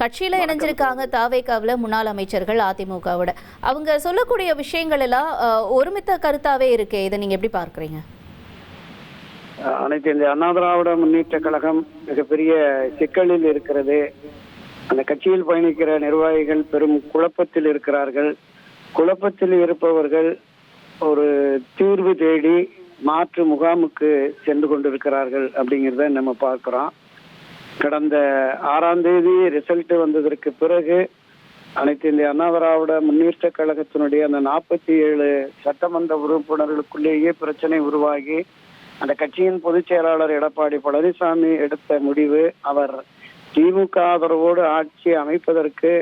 கட்சியில இணைஞ்சிருக்காங்க தாவேகாவில் முன்னாள் அமைச்சர்கள் அதிமுகவோட. அவங்க சொல்லக்கூடிய விஷயங்கள் எல்லாம் ஒருமித்த கருத்தாவே இருக்கு. இதை நீங்க எப்படி பார்க்குறீங்க? அனைத்து இந்திய அண்ணா திராவிட முன்னேற்ற கழகம் மிகப்பெரிய சிக்கலில் இருக்கிறது. அந்த கட்சியில் பயணிக்கிற நிர்வாகிகள் பெரும் குழப்பத்தில் இருக்கிறார்கள். குழப்பத்தில் இருப்பவர்கள் ஒரு தீர்வு தேடி மாற்று முகாமுக்கு சென்று கொண்டிருக்கிறார்கள் அப்படிங்கிறத நம்ம பார்க்கிறோம். கடந்த 6ஆம் தேதி ரிசல்ட் வந்ததற்கு பிறகு அனைத்து இந்திய அண்ணா திராவிட முன்னேற்ற கழகத்தினுடைய அந்த 47 சட்டமன்ற உறுப்பினர்களுக்குள்ளேயே பிரச்சனை உருவாகி அந்த கட்சியின் பொதுச் செயலாளர் எடப்பாடி பழனிசாமி எடுத்த முடிவு, அவர் திமுக ஆதரவோடு ஆட்சி அமைப்பதற்கு,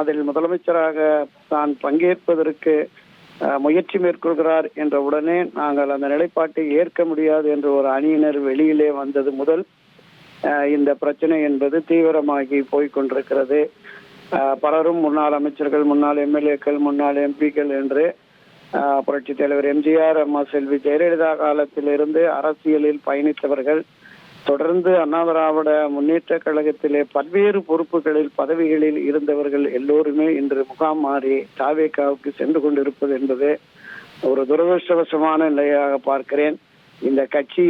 அதில் முதலமைச்சராக தான் பங்கேற்பதற்கு முயற்சி மேற்கொள்கிறார் என்ற உடனே நாங்கள் அந்த நிலைப்பாட்டை ஏற்க முடியாது என்று ஒரு அணியினர் வெளியிலே வந்தது முதல் இந்த பிரச்சனை என்பது தீவிரமாகி போய்கொண்டிருக்கிறது. பலரும் முன்னாள் அமைச்சர்கள், முன்னாள் எம்எல்ஏக்கள், முன்னாள் எம்பிக்கள் என்று புரட்சி தலைவர் எம்ஜிஆர், அம்மா செல்வி ஜெயலலிதா காலத்திலிருந்து அரசியலில் பயணித்தவர்கள், தொடர்ந்து அண்ணா திராவிட முன்னேற்ற கழகத்திலே பல்வேறு பொறுப்புகளில் பதவிகளில் இருந்தவர்கள் எல்லோருமே இன்று முகாம் மாறி தாவேகாவுக்கு சென்று கொண்டிருப்பது என்பது ஒரு துரதிருஷ்டவசமான நிலையாக பார்க்கிறேன். இந்த கட்சி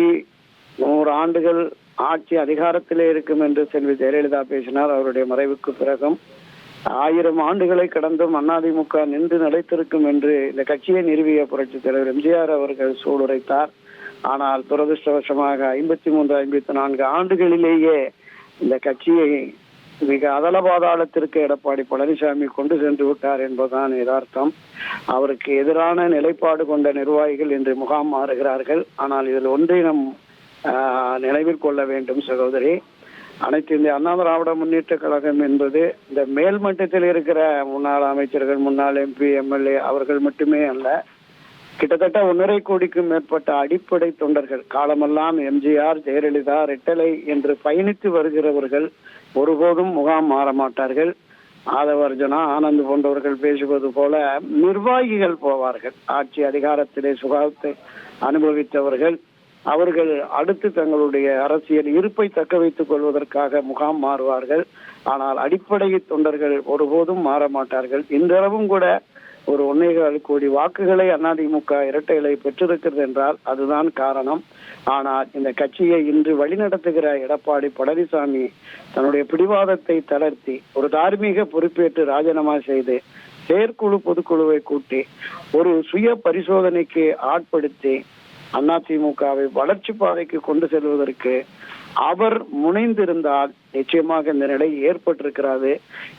100 ஆண்டுகள் ஆட்சி அதிகாரத்திலே இருக்கும் என்று செல்வி ஜெயலலிதா பேசினார். அவருடைய மறைவுக்கு பிறகும் 1000 ஆண்டுகளை கடந்தும் அதிமுக நின்று நிலைத்திருக்கும் என்று இந்த கட்சியை நிறுவிய புரட்சி தலைவர் எம்ஜிஆர் அவர்கள் சூளுரைத்தார். ஆனால் துரதிருஷ்டவசமாக 53, 54 ஆண்டுகளிலேயே இந்த கட்சியை மிக அதல பாதாளத்திற்கு எடப்பாடி பழனிசாமி கொண்டு சென்று விட்டார் என்பதுதான் யதார்த்தம். அவருக்கு எதிரான நிலைப்பாடு கொண்ட நிர்வாகிகள் இன்று முகாம் மாறுகிறார்கள். ஆனால் இதில் ஒன்றை நம் நினைவில் கொள்ள வேண்டும் சகோதரி. அனைத்து இந்திய அண்ணா திராவிட முன்னேற்ற கழகம் என்பது இந்த மேல் மட்டத்தில் இருக்கிற முன்னாள் அமைச்சர்கள், முன்னாள் எம்பி, எம்எல்ஏ அவர்கள் மட்டுமே அல்ல. கிட்டத்தட்ட 1.5 கோடிக்கும் மேற்பட்ட அடிப்படை தொண்டர்கள், காலமெல்லாம் எம்ஜிஆர், ஜெயலலிதா, ரெட்டலை என்று பயணித்து வருகிறவர்கள் ஒருபோதும் முகாம் மாற மாட்டார்கள். ஆதவர்ஜனா, ஆனந்த் போன்றவர்கள் பேசுவது போல நிர்வாகிகள் போவார்கள். ஆட்சி அதிகாரத்திலே சுகாதாரத்தை அனுபவித்தவர்கள் அவர்கள் அடுத்து தங்களுடைய அரசியல் இருப்பை தக்க வைத்துக் கொள்வதற்காக முகாம் மாறுவார்கள். ஆனால் அடிப்படை தொண்டர்கள் ஒருபோதும் மாற மாட்டார்கள். இன்றளவும் கூட ஒரு 1.25 கோடி வாக்குகளை அதிமுக இரட்டை இலை பெற்றிருக்கிறது என்றால் அதுதான் காரணம். ஆனால் இந்த கட்சியை இன்று வழிநடத்துகிற எடப்பாடி பழனிசாமி தன்னுடைய பிடிவாதத்தை தளர்த்தி ஒரு தார்மீக பொறுப்பேற்று ராஜினாமா செய்து செயற்குழு பொதுக்குழுவை கூட்டி ஒரு சுய பரிசோதனைக்கு ஆட்படுத்தி அதிமுகவை வளர்ச்சி பாதைக்கு கொண்டு செல்வதற்கு அவர் முனைந்திருந்தால் நிச்சயமாக இந்த நிலை ஏற்பட்டிருக்கிறது.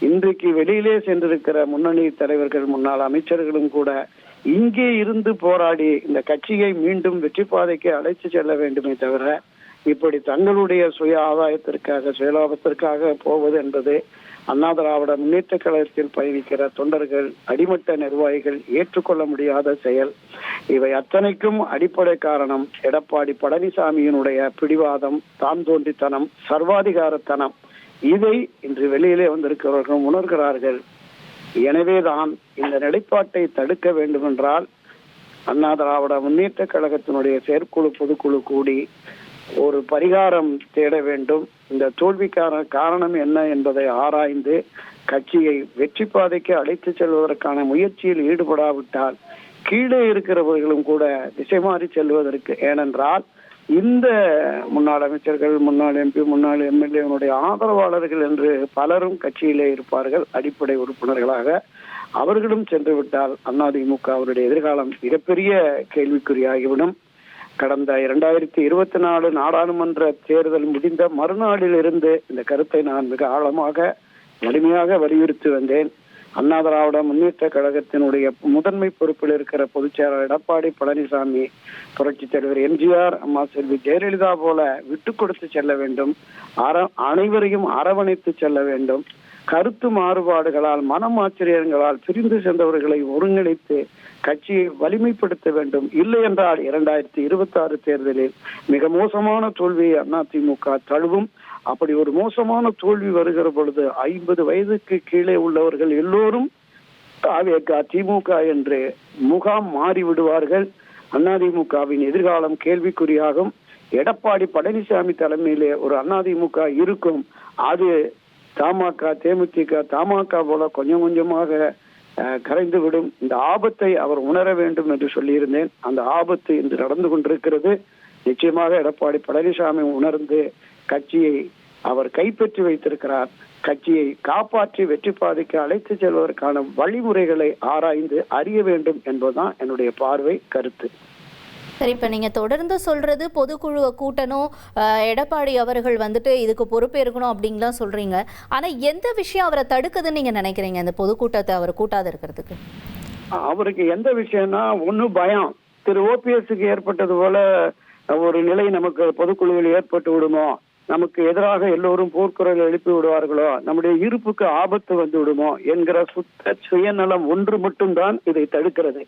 இன்றைக்கு வெளியிலே சென்றிருக்கிற முன்னணி தலைவர்கள், முன்னாள் அமைச்சர்களும் கூட இங்கே இருந்து போராடி இந்த கட்சியை மீண்டும் வெற்றி பாதைக்கு அழைத்து செல்ல வேண்டுமே தவிர இப்படி தங்களுடைய சுய ஆதாயத்திற்காக, சுயலாபத்திற்காக போவது என்பது அண்ணா திராவிட முன்னேற்ற கழகத்தில் பயணிக்கிற தொண்டர்கள், அடிமட்ட நிர்வாகிகள் ஏற்றுக்கொள்ள முடியாத செயல். இவை அத்தனைக்கும் அடிப்படை காரணம் எடப்பாடி பழனிசாமியினுடைய பிடிவாதம், தான் தோன்றித்தனம், சர்வாதிகாரத்தனம். இதை இன்று வெளியிலே வந்திருக்கிறவர்கள் உணர்கிறார்கள். எனவேதான் இந்த நிலைப்பாட்டை தடுக்க வேண்டுமென்றால் அண்ணா திராவிட முன்னேற்ற கழகத்தினுடைய செயற்குழு பொதுக்குழு கூடி ஒரு பரிகாரம் தேட வேண்டும். இந்த தோல்விக்கான காரணம் என்ன என்பதை ஆராய்ந்து கட்சியை வெற்றி பாதைக்கு அழைத்து செல்வதற்கான முயற்சியில் ஈடுபடாவிட்டால் கீழே இருக்கிறவர்களும் கூட திசை மாறி செல்வதற்கு, ஏனென்றால் இந்த முன்னாள் அமைச்சர்கள், முன்னாள் எம்பி, முன்னாள் எம்எல்ஏனுடைய ஆதரவாளர்கள் என்று பலரும் கட்சியிலே இருப்பார்கள் அடிப்படை உறுப்பினர்களாக. அவர்களும் சென்று விட்டால் அதிமுக அவருடைய எதிர்காலம் மிகப்பெரிய கேள்விக்குறியாகிவிடும். கடந்த 2024 நாடாளுமன்ற தேர்தல் முடிந்த மறுநாளில் இருந்து இந்த கருத்தை நான் மிக ஆழமாக வலிமையாக வலியுறுத்தி வந்தேன். அண்ணா திராவிட முன்னேற்ற கழகத்தினுடைய முதன்மை பொறுப்பில் இருக்கிற பொதுச் செயலாளர் எடப்பாடி பழனிசாமி, புரட்சி தலைவர் எம்ஜிஆர், அம்மா செல்வி ஜெயலலிதா போல விட்டு கொடுத்து செல்ல வேண்டும். அனைவரையும் அரவணைத்து செல்ல வேண்டும். கருத்து மாறுபாடுகளால், மனமாச்சரியங்களால் பிரிந்து சென்றவர்களை ஒருங்கிணைத்து கட்சியை வலிமைப்படுத்த வேண்டும். இல்லை என்றால் 2026 தேர்தலில் மிக மோசமான தோல்வியை அதிமுக தழுவும். அப்படி ஒரு மோசமான தோல்வி வருகிற பொழுது 50 வயதுக்கு கீழே உள்ளவர்கள் எல்லோரும் திமுக என்று முகாம் மாறி விடுவார்கள். அதிமுகவின் எதிர்காலம் கேள்விக்குறியாகும். எடப்பாடி பழனிசாமி தலைமையிலே ஒரு அதிமுக இருக்கும். அது தமாக, தேமுதிக, தமாக போல கொஞ்சம் கொஞ்சமாக கரைந்து விடும். இந்த ஆபத்தை அவர் உணர வேண்டும் என்று சொல்லியிருந்தேன். அந்த ஆபத்து இன்று நடந்து கொண்டிருக்கிறது. நிச்சயமாக எடப்பாடி பழனிசாமி உணர்ந்து கட்சியை அவர் கைப்பற்றி வைத்திருக்கிறார். கட்சியை காப்பாற்றி வெற்றி பாதைக்கு அழைத்து செல்வதற்கான வழிமுறைகளை ஆராய்ந்து அறிய வேண்டும் என்பதுதான் என்னுடைய பார்வை, கருத்து. சரி, இப்போ நீங்கள் தொடர்ந்து சொல்கிறது பொதுக்குழுவை கூட்டணும், எடப்பாடி அவர்கள் வந்துட்டு இதுக்கு பொறுப்பேற்கணும் அப்படின்லாம் சொல்கிறீங்க. ஆனால் எந்த விஷயம் அவரை தடுக்குதுன்னு நீங்கள் நினைக்கிறீங்க இந்த பொதுக்கூட்டத்தை அவர் கூட்டாத இருக்கிறதுக்கு? அவருக்கு எந்த விஷயம்னா, ஒண்ணு பயம். திரு ஓபிஎஸ்க்கு ஏற்பட்டது போல ஒரு நிலை நமக்கு பொதுக்குழுவில் ஏற்பட்டு விடுமோ, நமக்கு எதிராக எல்லோரும் போர்க்குரல் எழுப்பி விடுவார்களோ, நம்முடைய இருப்புக்கு ஆபத்து வந்து விடுமோ என்கிற சுத்த சுயநலம் ஒன்று மட்டும்தான் இதை தடுக்கிறது.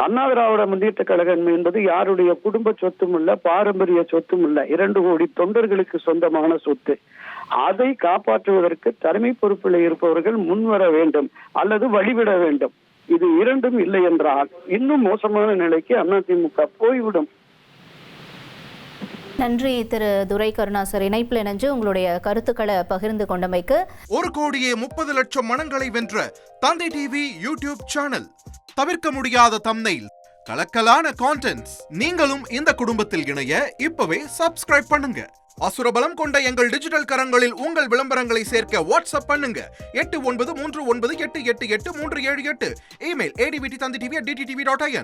அண்ணா திராவிட முன்னேற்ற கழகம் என்பது யாருடைய குடும்ப சொத்தும் இல்ல, பாரம்பரிய சொத்தும் இல்ல, 2 கோடி தொண்டர்களுக்கு சொந்தமான சொத்து. அதை காப்பாற்றுவதற்கு தலைமை பொறுப்பில் இருப்பவர்கள் முன்வர வேண்டும் அல்லது வழிவிட வேண்டும். இது இரண்டும் இல்லை என்றால் இன்னும் மோசமான நிலைக்கு அதிமுக போய்விடும். நன்றி திரு துரை கருணாசர், இணைப்பில் இணைஞ்சு உங்களுடைய கருத்துக்களை பகிர்ந்து கொண்டமைக்கு. 1,30,00,000 மனங்களை வென்ற தந்தை டிவி யூடியூப் சேனல். தவிர்க்க முடியாத தம்ப்நெயில், கலக்கலான கான்டென்ட்ஸ். நீங்களும் இந்த குடும்பத்தில் இணைய இப்பவே சப்ஸ்கிரைப் பண்ணுங்க. அசுரபலம் கொண்ட எங்கள் டிஜிட்டல் கரங்களில் உங்கள் விளம்பரங்களை சேர்க்க வாட்ஸ்அப் பண்ணுங்க. 893988883778. Email advttv@dttv.in.